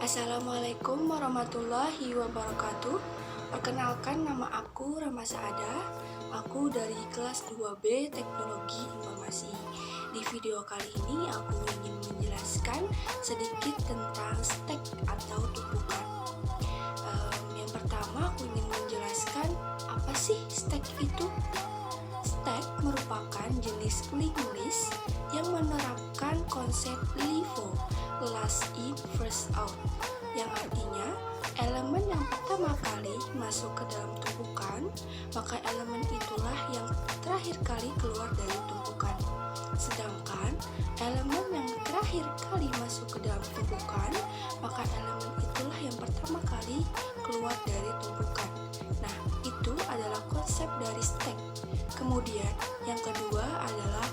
Assalamualaikum warahmatullahi wabarakatuh. Perkenalkan, nama aku Rama Saada. Aku dari kelas 2B Teknologi Informasi. Di video kali ini aku ingin menjelaskan sedikit tentang stack atau tumpukan. Yang pertama aku ingin menjelaskan apa sih stack itu. Stack merupakan jenis linked list yang menerapkan konsep LIFO, last in first out, yang artinya elemen yang pertama kali masuk ke dalam tumpukan, maka elemen itulah yang terakhir kali keluar dari tumpukan. Sedangkan elemen yang terakhir kali masuk ke dalam tumpukan, maka elemen itulah yang pertama kali keluar dari tumpukan. Nah, itu adalah konsep dari stack. Kemudian yang kedua adalah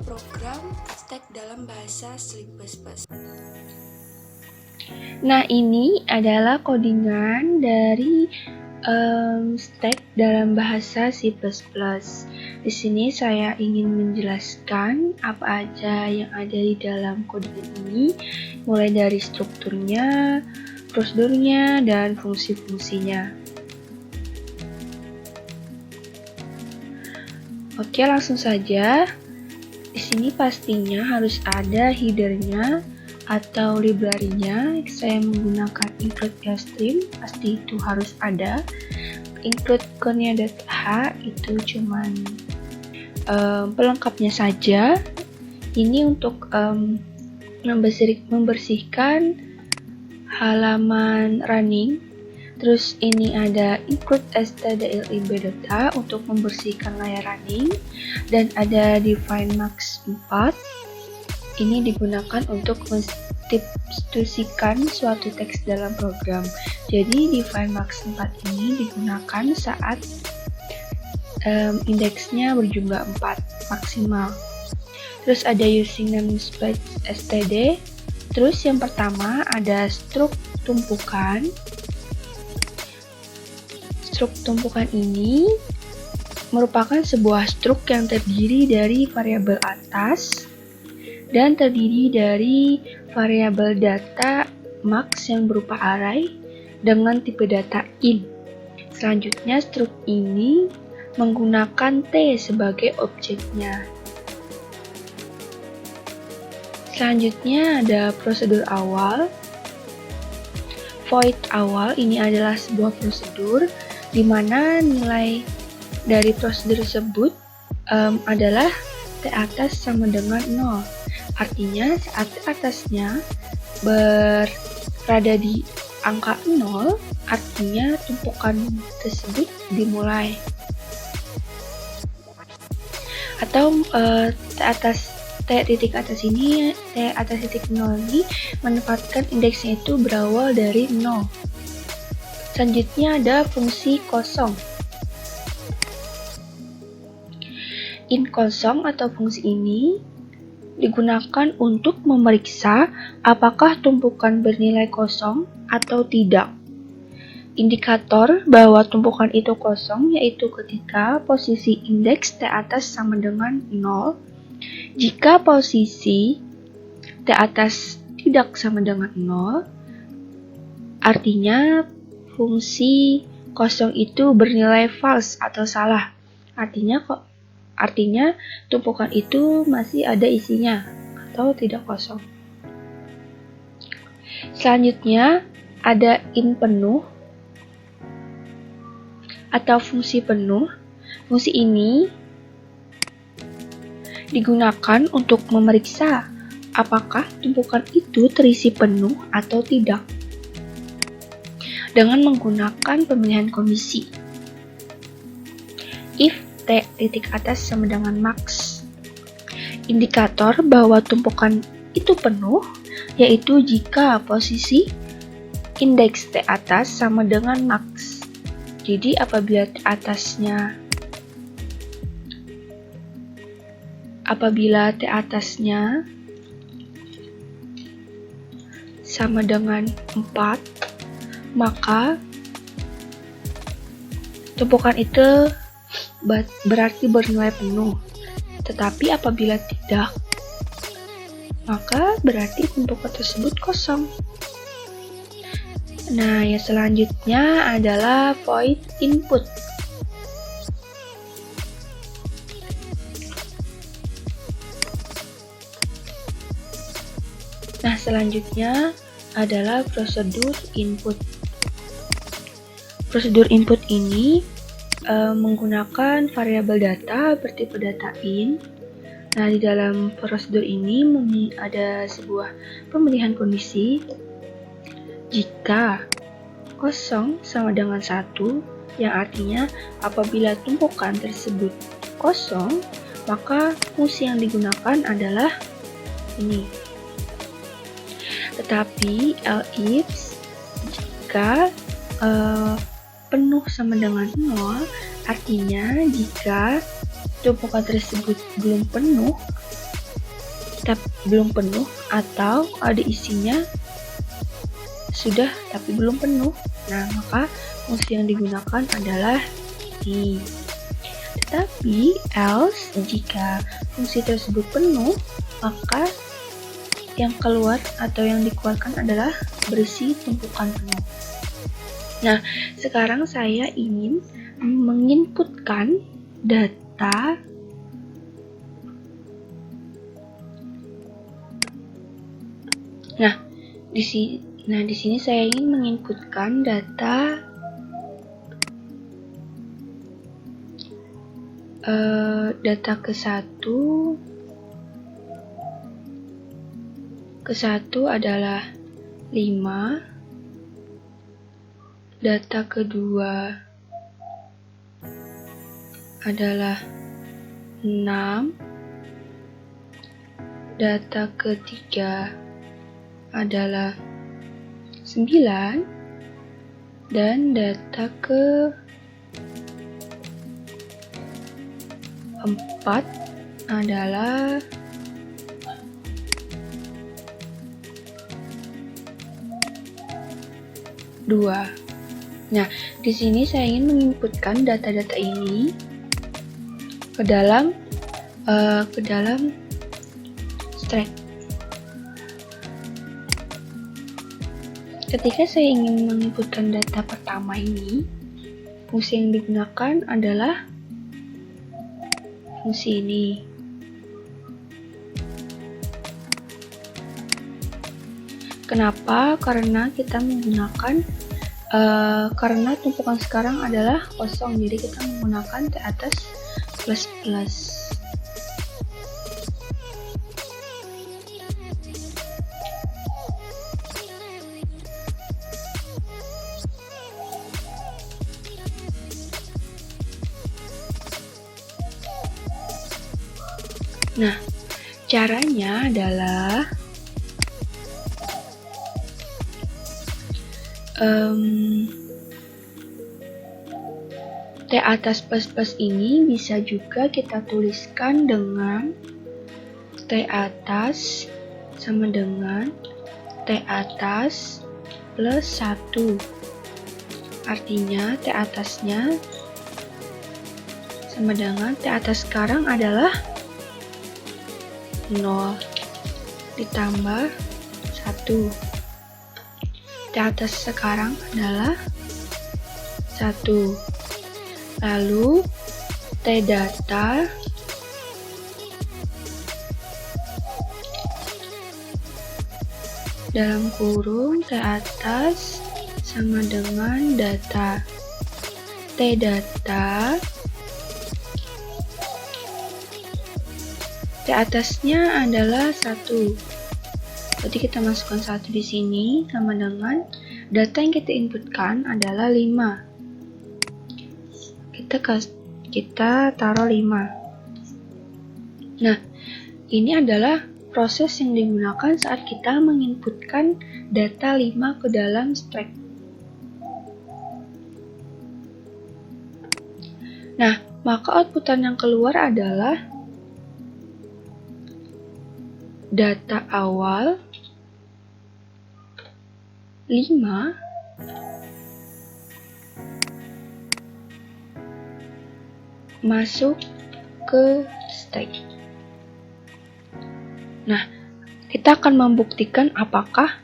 program stack dalam bahasa C++. Nah, ini adalah codingan dari stack dalam bahasa C++. Di sini saya ingin menjelaskan apa aja yang ada di dalam codingan ini, mulai dari strukturnya, prosedurnya, dan fungsi-fungsinya. Oke, langsung saja. Di sini pastinya harus ada headernya atau library-nya. Saya menggunakan include Airstream, pasti itu harus ada. Include konya.h itu cuman pelengkapnya saja. Ini untuk membersihkan halaman running. Terus ini ada include stdlib data untuk membersihkan layar running, dan ada define max 4. Ini digunakan untuk mensubstitusikan suatu teks dalam program. Jadi define max 4 ini digunakan saat indeksnya berjumlah 4 maksimal. Terus ada using namespace std. Terus yang pertama ada struct tumpukan. Struk tumpukan ini merupakan sebuah struk yang terdiri dari variabel atas dan terdiri dari variabel data max yang berupa array dengan tipe data int. Selanjutnya, struk ini menggunakan T sebagai objeknya. Selanjutnya ada prosedur awal. Void awal ini adalah sebuah prosedur di mana nilai dari prosedur tersebut adalah T atas sama dengan 0. Artinya saat T atasnya berada di angka 0, artinya tumpukan tersebut dimulai. Atau T titik atas ini, T atas titik 0 ini menempatkan indeksnya itu berawal dari 0. Selanjutnya ada fungsi kosong. Int kosong atau fungsi ini digunakan untuk memeriksa apakah tumpukan bernilai kosong atau tidak. Indikator bahwa tumpukan itu kosong yaitu ketika posisi indeks T atas sama dengan 0. Jika posisi T atas tidak sama dengan 0, artinya fungsi kosong itu bernilai false atau salah. Artinya tumpukan itu masih ada isinya atau tidak kosong. Selanjutnya ada int penuh atau fungsi penuh. Fungsi ini digunakan untuk memeriksa apakah tumpukan itu terisi penuh atau tidak dengan menggunakan pemilihan kondisi. If T titik atas sama dengan max. Indikator bahwa tumpukan itu penuh yaitu jika posisi indeks T atas sama dengan max. Jadi apabila T atasnya sama dengan 4, maka tumpukan itu berarti bernilai penuh. Tetapi apabila tidak, maka berarti tumpukan tersebut kosong. Nah, yang selanjutnya adalah void input. Nah, selanjutnya adalah prosedur input. Prosedur input ini menggunakan variabel data bertipe data in. Nah, di dalam prosedur ini ada sebuah pemilihan kondisi jika 0 sama dengan 1, yang artinya apabila tumpukan tersebut kosong, maka fungsi yang digunakan adalah ini. Tetapi else jika penuh sama dengan 0, artinya jika tumpukan tersebut belum penuh atau ada isinya sudah tapi belum penuh, nah maka fungsi yang digunakan adalah ini. Tetapi else jika fungsi tersebut penuh, maka yang keluar atau yang dikeluarkan adalah berisi tumpukan penuh. Nah, sekarang saya ingin menginputkan data di sini saya ingin menginputkan data ke satu adalah 5, data kedua adalah 6, data ketiga adalah 9, dan data keempat adalah 2. Nah, di sini saya ingin menginputkan data-data ini ke dalam string. Ketika saya ingin menginputkan data pertama ini, fungsi yang digunakan adalah fungsi ini. Kenapa? Karena kita menggunakan karena tumpukan sekarang adalah kosong, jadi kita menggunakan T atas plus plus. Nah, caranya adalah T atas plus plus ini bisa juga kita tuliskan dengan T atas sama dengan T atas plus 1. Artinya T atasnya sama dengan T atas sekarang adalah 0 ditambah 1. T atas sekarang adalah 1. Lalu T data dalam kurung T atas sama dengan data. T data T atasnya adalah 1. Jadi kita masukkan 1 di sini sama dengan data yang kita inputkan adalah 5. Kita taruh 5. Nah, ini adalah proses yang digunakan saat kita menginputkan data 5 ke dalam string. Nah, maka outputan yang keluar adalah data awal 5 masuk ke stack. Nah, kita akan membuktikan apakah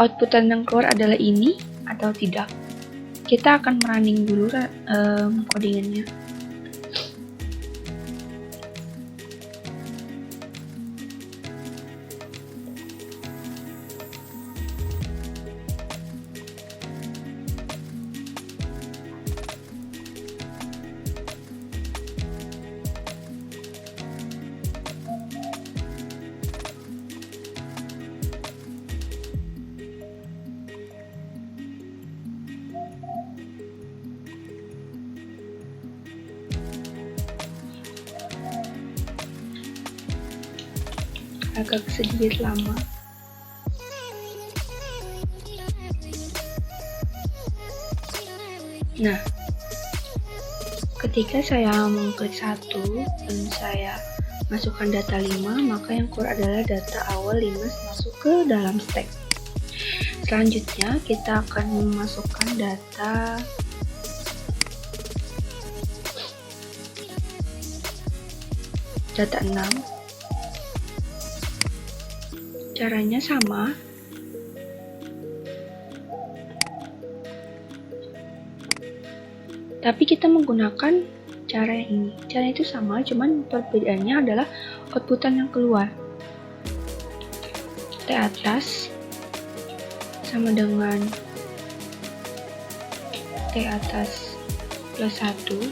outputan yang keluar adalah ini atau tidak. Kita akan running dulu codingannya. Agak sedikit lama. Nah, ketika saya mengklik 1 dan saya masukkan data 5, maka yang keluar adalah data awal 5 masuk ke dalam stack. Selanjutnya kita akan memasukkan data data 6. Caranya sama, tapi kita menggunakan cara yang ini. Cara itu sama, cuman perbedaannya adalah outputan yang keluar. T atas sama dengan T atas plus 1.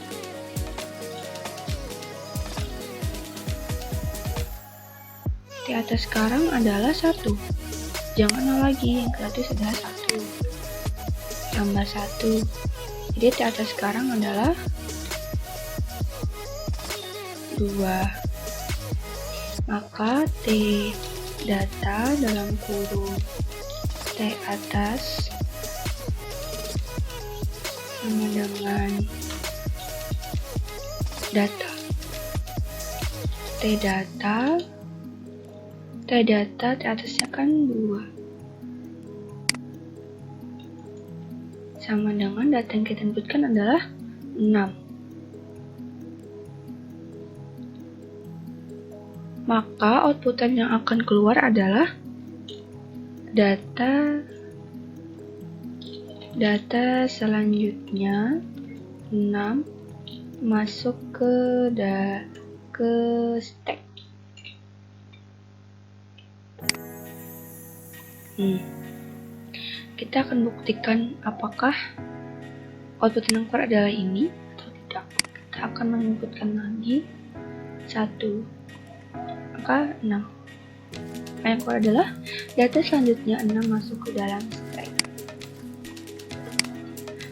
T atas sekarang adalah 1. Jangan nol lagi, yang gratis adalah 1. Tambah 1. Jadi T atas sekarang adalah 2. Maka T data dalam kurung T atas sama dengan data. T data T atasnya kan 2 sama dengan data yang kita inputkan adalah 6. Maka outputan yang akan keluar adalah data selanjutnya 6 masuk ke stack. Kita akan buktikan apakah output yang keluar adalah ini atau tidak. Kita akan menginputkan lagi 1, maka 6. Yang keluar adalah data selanjutnya 6 masuk ke dalam stack.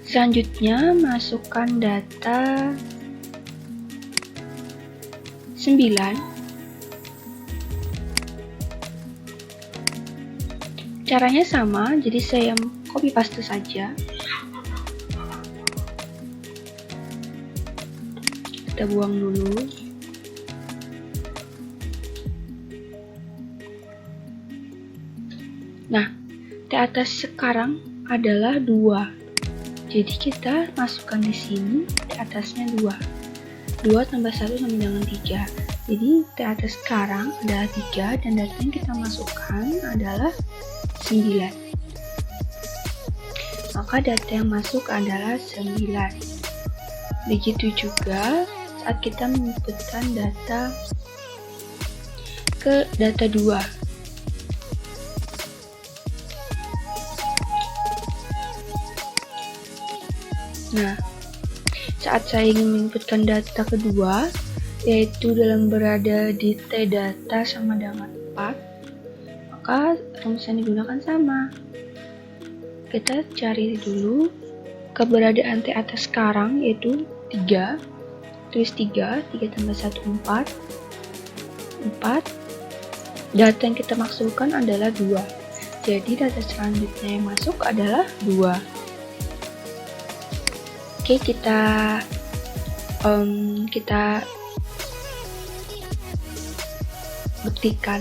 Selanjutnya masukkan data 9. Caranya sama, jadi saya copy paste saja. Kita buang dulu. Nah, T atas sekarang adalah 2. Jadi kita masukkan di sini T atasnya 2. 2 tambah 1 sama dengan 3. Jadi T atas sekarang adalah 3 dan data yang kita masukkan adalah 9. Maka data yang masuk adalah 9. Begitu juga saat kita menginputkan data ke data 2. Nah, saat saya ingin menginputkan data kedua, yaitu dalam berada di T data sama dengan 4, maka rumus yang digunakan sama. Kita cari dulu keberadaan T atas sekarang, yaitu 3. Tulis 3 tambah 1, 4. Data yang kita masukkan adalah 2. Jadi data selanjutnya yang masuk adalah 2. Oke, kita buktikan.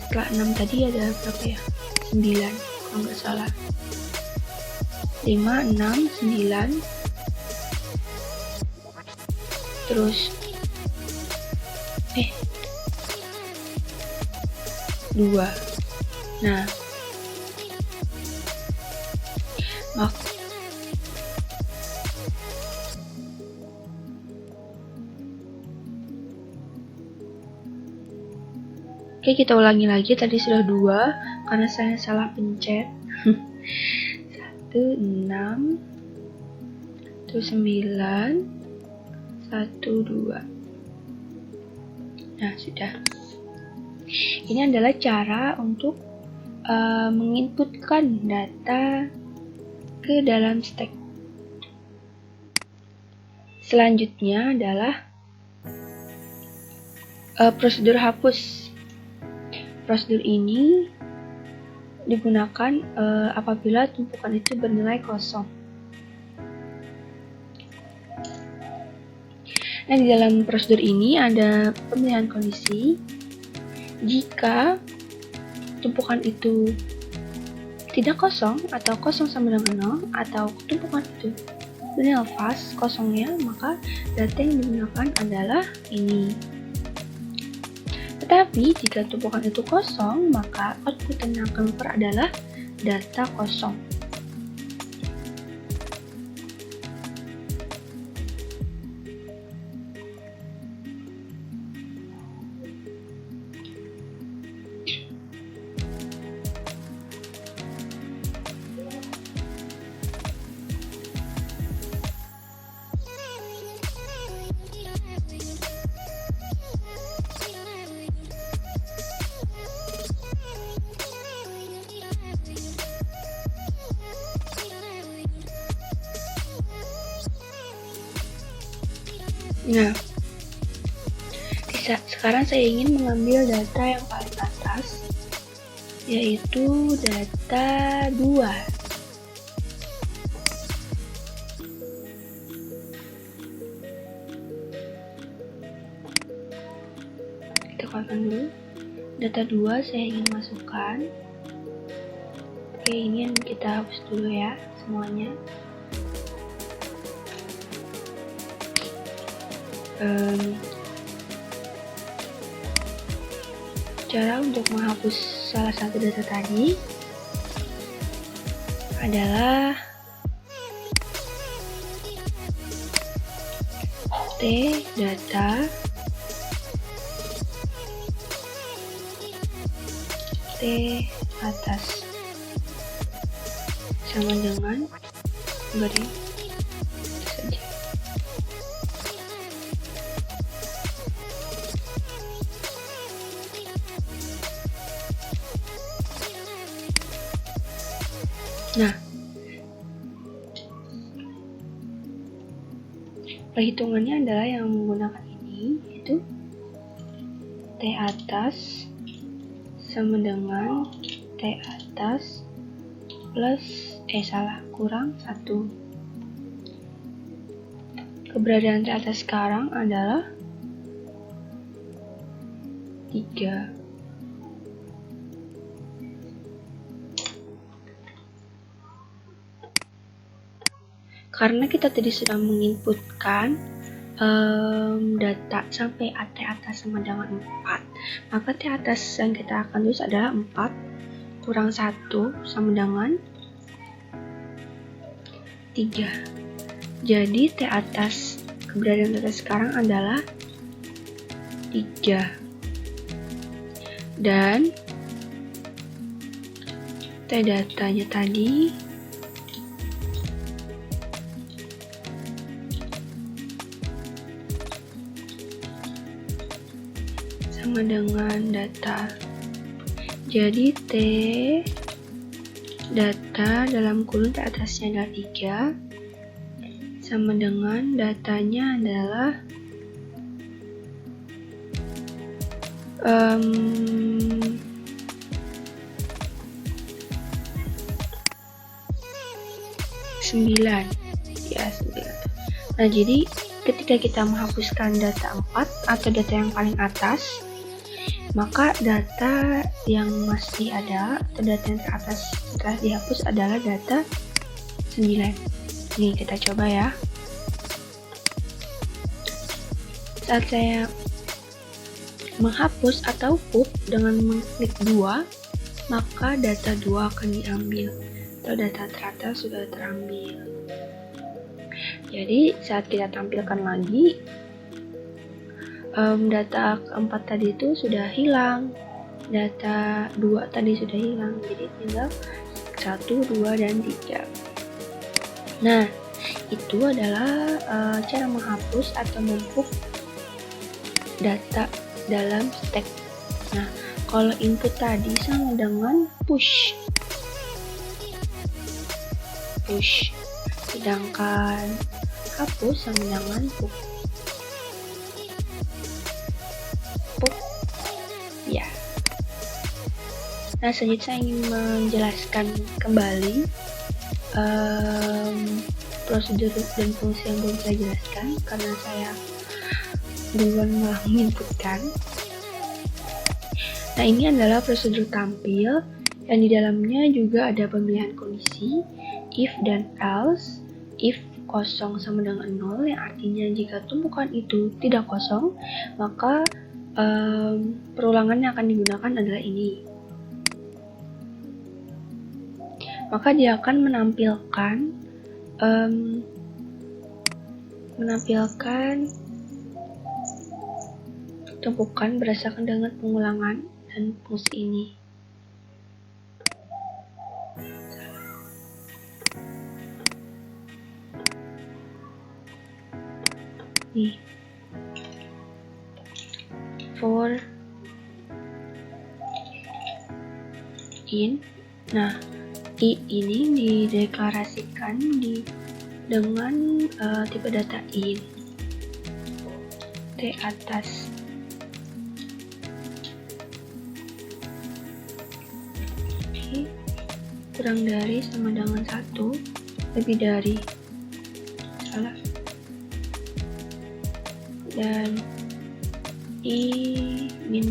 Setelah 6 tadi ada berapa ya? 9 kalau nggak salah. 5, 6, 9. Terus 2. Nah, Oke, kita ulangi lagi. Tadi sudah 2 karena saya salah pencet. 1, 6, terus 9, 1, 2. Nah, sudah. Ini adalah cara untuk menginputkan data ke dalam stack. Selanjutnya adalah prosedur hapus. Prosedur ini digunakan apabila tumpukan itu bernilai kosong. Nah, di dalam prosedur ini ada pemilihan kondisi. Jika tumpukan itu tidak kosong atau kosong sama dengan 0, atau tumpukan itu bernilai kosongnya, maka data yang digunakan adalah ini. Tetapi jika tumpukan itu kosong, maka output yang akan keluar adalah data kosong. Nah, sekarang saya ingin mengambil data yang paling atas, yaitu data 2. Kita keluarkan dulu. Data 2 saya ingin masukkan. Oke, ini yang kita hapus dulu ya, semuanya. Cara untuk menghapus salah satu data tadi adalah T data T atas sama dengan enggak deh, itu saja. Nah, perhitungannya adalah yang menggunakan ini, yaitu T atas sama dengan T atas plus kurang 1. Keberadaan T atas sekarang adalah 3. Karena kita tadi sudah menginputkan data sampai T atas sama dengan 4, maka T atas yang kita akan tulis adalah 4 kurang 1 sama dengan 3. Jadi T atas, keberadaan T atas sekarang adalah 3. Dan T datanya tadi sama dengan data. Jadi T data dalam kurung T atasnya adalah 3 sama dengan datanya adalah 9. Ya, 9. Nah, jadi ketika kita menghapuskan data 4 atau data yang paling atas, maka data yang masih ada atau data yang teratas setelah dihapus adalah data 9. Nih, kita coba ya. Saat saya menghapus atau pub dengan mengklik 2, maka data 2 akan diambil. atau data teratas sudah terambil. Jadi saat kita tampilkan lagi, data keempat tadi itu sudah hilang, data 2 tadi sudah hilang, jadi tinggal 1, 2, dan 3. Nah, itu adalah cara menghapus atau memupuk data dalam stack. Nah, kalau input tadi sama dengan push, sedangkan hapus sama dengan puk. Ya. Nah, selanjutnya saya ingin menjelaskan kembali prosedur dan fungsi yang belum saya jelaskan karena saya duluan malah menginputkan. Nah, ini adalah prosedur tampil yang di dalamnya juga ada pemilihan kondisi if dan else. If kosong sama dengan 0, yang artinya jika tumpukan itu tidak kosong, maka perulangan yang akan digunakan adalah ini. Maka dia akan menampilkan tumpukan berdasarkan dengan pengulangan dan fungsi ini. Nih, for in. Nah, I ini dideklarasikan dengan tipe data in T atas. Oke, kurang dari sama dengan 1, lebih dari, salah, dan I min.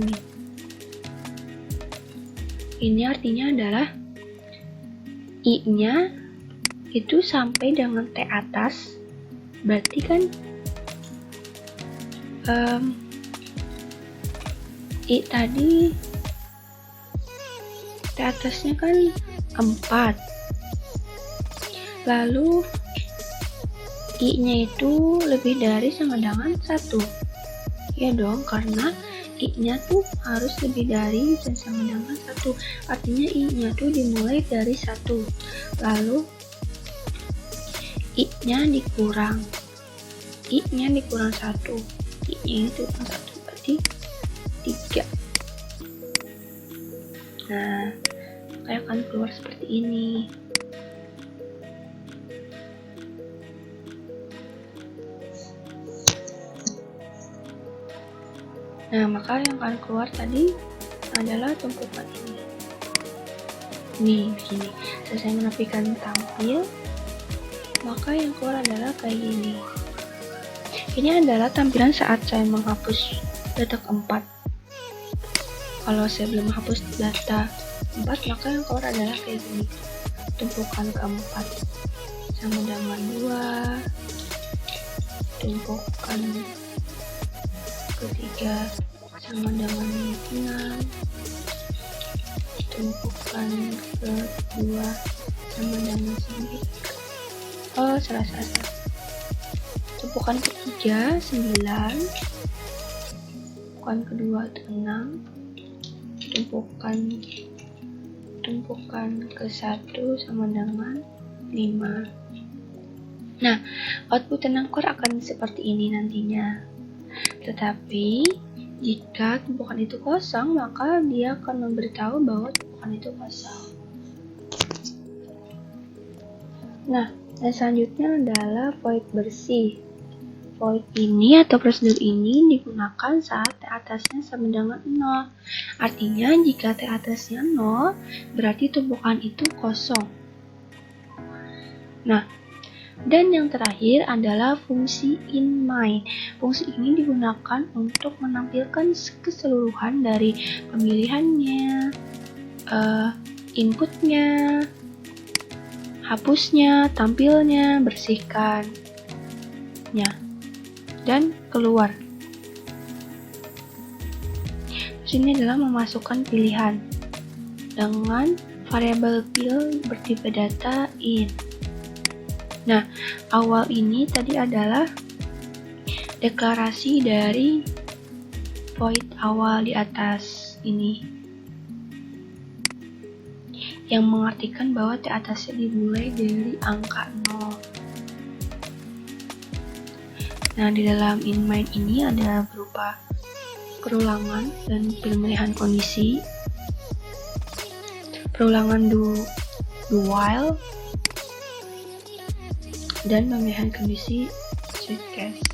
Ini artinya adalah I-nya itu sampai dengan T atas, berarti kan I tadi T atasnya kan 4, lalu I-nya itu lebih dari sama dengan 1, ya dong, karena I-nya tuh harus lebih dari dan sama dengan 1, artinya I-nya tuh dimulai dari 1, lalu I-nya dikurang 1, I-nya itu kurang 1, berarti 3. Nah, kayak akan keluar seperti ini. Nah, maka yang akan keluar tadi adalah tumpukan ini. Nih, begini. Selesai menampilkan tampil, maka yang keluar adalah kayak gini. Ini adalah tampilan saat saya menghapus data keempat. Kalau saya belum menghapus data keempat, maka yang keluar adalah kayak gini. Tumpukan keempat sama dengan 2, tumpukan ketiga sama dengan 6, tumpukan kedua sama dengan 9. Salah. Tumpukan ketiga 9, tumpukan kedua 6, tumpukan ke-1 sama dengan 5. Nah, output tenangkor akan seperti ini nantinya. Tetapi jika tumpukan itu kosong, maka dia akan memberitahu bahwa tumpukan itu kosong. Nah, dan selanjutnya adalah void bersih. Void ini atau prosedur ini digunakan saat T atasnya sama dengan 0. Artinya jika T atasnya 0, berarti tumpukan itu kosong. Nah, dan yang terakhir adalah fungsi in main. Fungsi ini digunakan untuk menampilkan keseluruhan dari pemilihannya, inputnya, hapusnya, tampilnya, bersihkannya, dan keluar. Terus ini adalah memasukkan pilihan dengan variabel build bertipe data int. Nah, awal ini tadi adalah deklarasi dari void awal di atas ini, yang mengartikan bahwa T atasnya dimulai dari angka 0. Nah, di dalam in-main ini ada berupa perulangan dan pemilihan kondisi, perulangan do while, dan pemilihan kondisi switch case.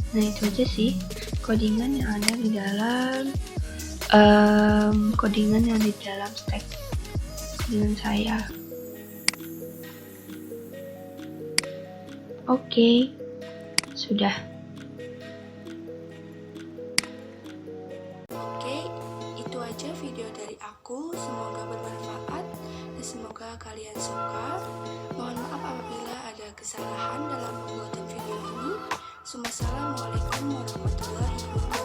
Nah, itu aja sih codingan yang ada di dalam stack codingan saya. Oke, sudah. Oke, itu aja video dari aku. Semoga bermanfaat dan semoga kalian suka. Mohon maaf apabila ada kesalahan dalam pembuatan video ini. Assalamualaikum warahmatullahi wabarakatuh.